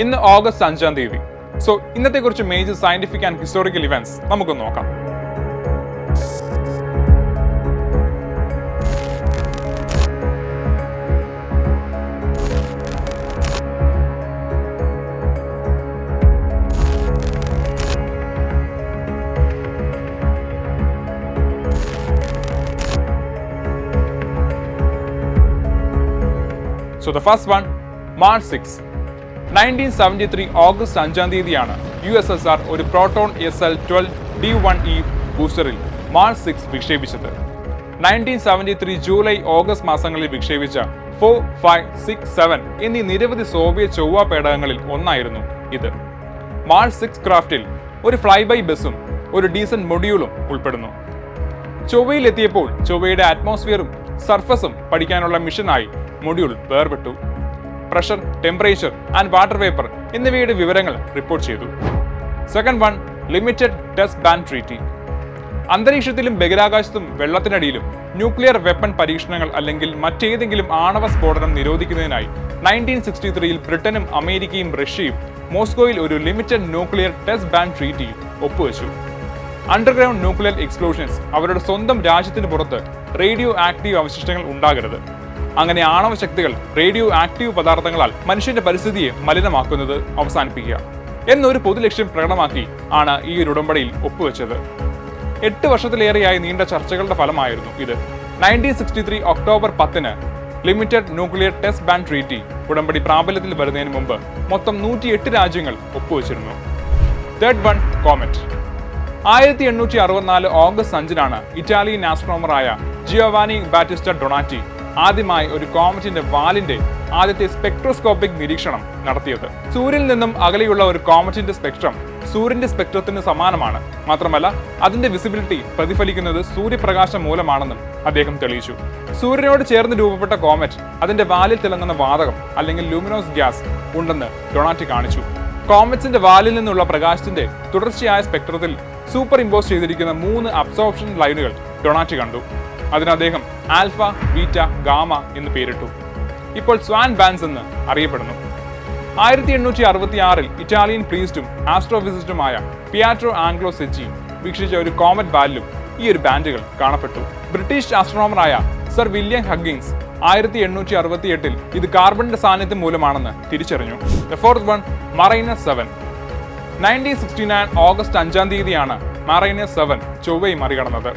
ഇന്ന് ഓഗസ്റ്റ് 5-ാം തീയതി. സോ ഇന്നത്തെ കുറിച്ച് major scientific and historical events നമുക്ക് നോക്കാം. So the first one, March 6. 1973 August 5-ാം തീയതിയാണ് USSR ഒരു പ്രോട്ടോൺ SL-12D1E ബൂസ്റ്ററിൽ മാർച്ച് 6 വിക്ഷേപിച്ചത്. 1973 ജൂലൈ ഓഗസ്റ്റ് മാസങ്ങളിൽ വിക്ഷേപിച്ച 4, 5, 6, 7 എന്നീ നിരവധി സോവിയറ്റ് ചൊവ്വ പേടകങ്ങളിൽ ഒന്നായിരുന്നു ഇത്. മാർച്ച് 6 ക്രാഫ്റ്റിൽ ഒരു ഫ്ലൈ ബൈ ബസും ഒരു ഡീസന്റ് മൊഡ്യൂളും ഉൾപ്പെടുന്നു. ചൊവ്വയിൽ എത്തിയപ്പോൾ ചൊവ്വയുടെ അറ്റ്മോസ്ഫിയറും സർഫസും പഠിക്കാനുള്ള മിഷനായി മൊഡ്യൂൾ വേർപെട്ടു. Pressure, temperature and water vapour എന്നിവയുടെ വിവരങ്ങൾ റിപ്പോർട്ട് ചെയ്തു. Second one, limited test ban treaty. അന്തരീക്ഷത്തിലും ബഹിരാകാശത്തും വെള്ളത്തിനടിയിലും ന്യൂക്ലിയർ വെപ്പൺ പരീക്ഷണങ്ങൾ അല്ലെങ്കിൽ മറ്റേതെങ്കിലും ആണവ സ്ഫോടനം നിരോധിക്കുന്നതിനായി 1963 ബ്രിട്ടനും അമേരിക്കയും റഷ്യയും മോസ്കോയിൽ ഒരു limited nuclear test ban treaty ഒപ്പുവെച്ചു. അണ്ടർഗ്രൗണ്ട് ന്യൂക്ലിയർ എക്സ്പ്ലോഷൻസ് അവരുടെ സ്വന്തം രാജ്യത്തിന് പുറത്ത് റേഡിയോ ആക്റ്റീവ് അവശിഷ്ടങ്ങൾ ഉണ്ടാകരുത്. അങ്ങനെ ആണവ ശക്തികൾ റേഡിയോ ആക്റ്റീവ് പദാർത്ഥങ്ങളാൽ മനുഷ്യന്റെ പരിസ്ഥിതിയെ മലിനമാക്കുന്നത് അവസാനിപ്പിക്കുക എന്നൊരു പൊതുലക്ഷ്യം പ്രകടമാക്കി ആണ് ഈ ഒരു ഉടമ്പടിയിൽ ഒപ്പുവെച്ചത്. 8 വർഷത്തിലേറെയായി നീണ്ട ചർച്ചകളുടെ ഫലമായിരുന്നു ഇത്. 1963 ഒക്ടോബർ 10-ന് limited nuclear test ban treaty ഉടമ്പടി പ്രാബല്യത്തിൽ വരുന്നതിന് മുമ്പ് മൊത്തം 108 രാജ്യങ്ങൾ ഒപ്പുവെച്ചിരുന്നു. Third one, comet. 1864 ഓഗസ്റ്റ് 5-നാണ് ഇറ്റാലിയൻ ആസ്ട്രോണമറായ ജിയോവാനി ബാറ്റിസ്റ്റ ഡൊണാറ്റി ആദ്യമായി ഒരു കോമറ്റിന്റെ വാലിന്റെ ആദ്യത്തെ സ്പെക്ട്രോസ്കോപ്പിക് നിരീക്ഷണം നടത്തിയത്. സൂര്യനിൽ നിന്നും അകലെയുള്ള ഒരു കോമറ്റിന്റെ സ്പെക്ട്രം സൂര്യന്റെ സ്പെക്ട്രത്തിന് സമാനമാണ്. മാത്രമല്ല അതിന്റെ വിസിബിലിറ്റി പ്രതിഫലിക്കുന്നത് സൂര്യപ്രകാശം മൂലമാണെന്നും അദ്ദേഹം തെളിയിച്ചു. സൂര്യനോട് ചേർന്ന് രൂപപ്പെട്ട കോമറ്റ് അതിന്റെ വാലിൽ തിളങ്ങുന്ന വാതകം അല്ലെങ്കിൽ ലൂമിനോസ് ഗ്യാസ് ഉണ്ടെന്ന് ഡൊണാറ്റി കാണിച്ചു. കോമറ്റ്സിന്റെ വാലിൽ നിന്നുള്ള പ്രകാശത്തിന്റെ തുടർച്ചയായ സ്പെക്ട്രത്തിൽ സൂപ്പർ ഇമ്പോസ് ചെയ്തിരിക്കുന്ന 3 അബ്സോർപ്ഷൻ ലൈനുകൾ ഡൊണാറ്റി കണ്ടു. അതിന് അദ്ദേഹം ആൽഫ, ബീറ്റ, ഗാമ എന്ന് പേരിട്ടു. ഇപ്പോൾ സ്വാൻ ബാൻഡ്സ് എന്ന് അറിയപ്പെടുന്നു. 1866 ഇറ്റാലിയൻ പ്രീസ്റ്റും ആസ്ട്രോഫിസിസ്റ്റുമായ പിയാട്രോ ആംഗ്ലോ സെച്ചി വീക്ഷിച്ച ഒരു കോമറ്റ് വാലിലും ഈ ഒരു ബാൻഡുകൾ കാണപ്പെട്ടു. ബ്രിട്ടീഷ് ആസ്ട്രോണമറായ സർ വില്യം ഹഗ്ഗിങ്സ് 1868 ഇത് കാർബണിന്റെ സാന്നിധ്യം മൂലമാണെന്ന് തിരിച്ചറിഞ്ഞു. The fourth one, mariner's 7. 1969 August 5-ാം തീയതിയാണ് മറൈനസ് 7 ചൊവ്വയെ മറികടന്നത്.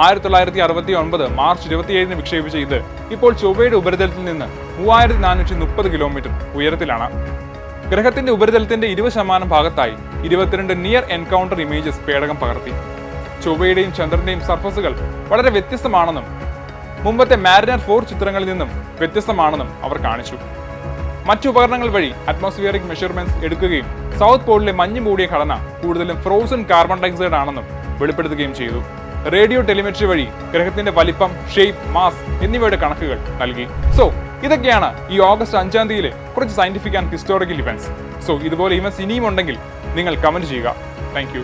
1969 മാർച്ച് 27-ന് വിക്ഷേപിച്ച ഇത് ഇപ്പോൾ ചൊവ്വയുടെ ഉപരിതലത്തിൽ നിന്ന് 3430 കിലോമീറ്റർ ഉയരത്തിലാണ്. ഗ്രഹത്തിന്റെ ഉപരിതലത്തിന്റെ 20% ഭാഗത്തായി 22 നിയർ എൻകൗണ്ടർ ഇമേജസ് പേടകം പകർത്തി. ചൊവ്വയുടെയും ചന്ദ്രന്റെയും സർഫസുകൾ വളരെ വ്യത്യസ്തമാണെന്നും മുമ്പത്തെ മാരിനർ 4 ചിത്രങ്ങളിൽ നിന്നും വ്യത്യസ്തമാണെന്നും അവർ കാണിച്ചു. മറ്റു ഉപകരണങ്ങൾ വഴി അറ്റ്മോസ്ഫിയറിക് മെഷർമെന്റ്സ് എടുക്കുകയും സൗത്ത് പോളിലെ മഞ്ഞ് മൂടിയ ഘടന കൂടുതലും ഫ്രോസൺ കാർബൺ ഡയോക്സൈഡ് ആണെന്നും വെളിപ്പെടുത്തുകയും ചെയ്തു. റേഡിയോ ടെലിമെട്രി വഴി ഗ്രഹത്തിന്റെ വലിപ്പം, ഷേപ്പ്, മാസ് എന്നിവയുടെ കണക്കുകൾ നൽകി. സോ ഇതൊക്കെയാണ് ഈ ഓഗസ്റ്റ് 5-ാം തീയതിയിലെ കുറച്ച് scientific and historical events. So ഇതുപോലെ ഇവന്റ്സ് ഇനിയും ഉണ്ടെങ്കിൽ നിങ്ങൾ കമന്റ് ചെയ്യുക. Thank you.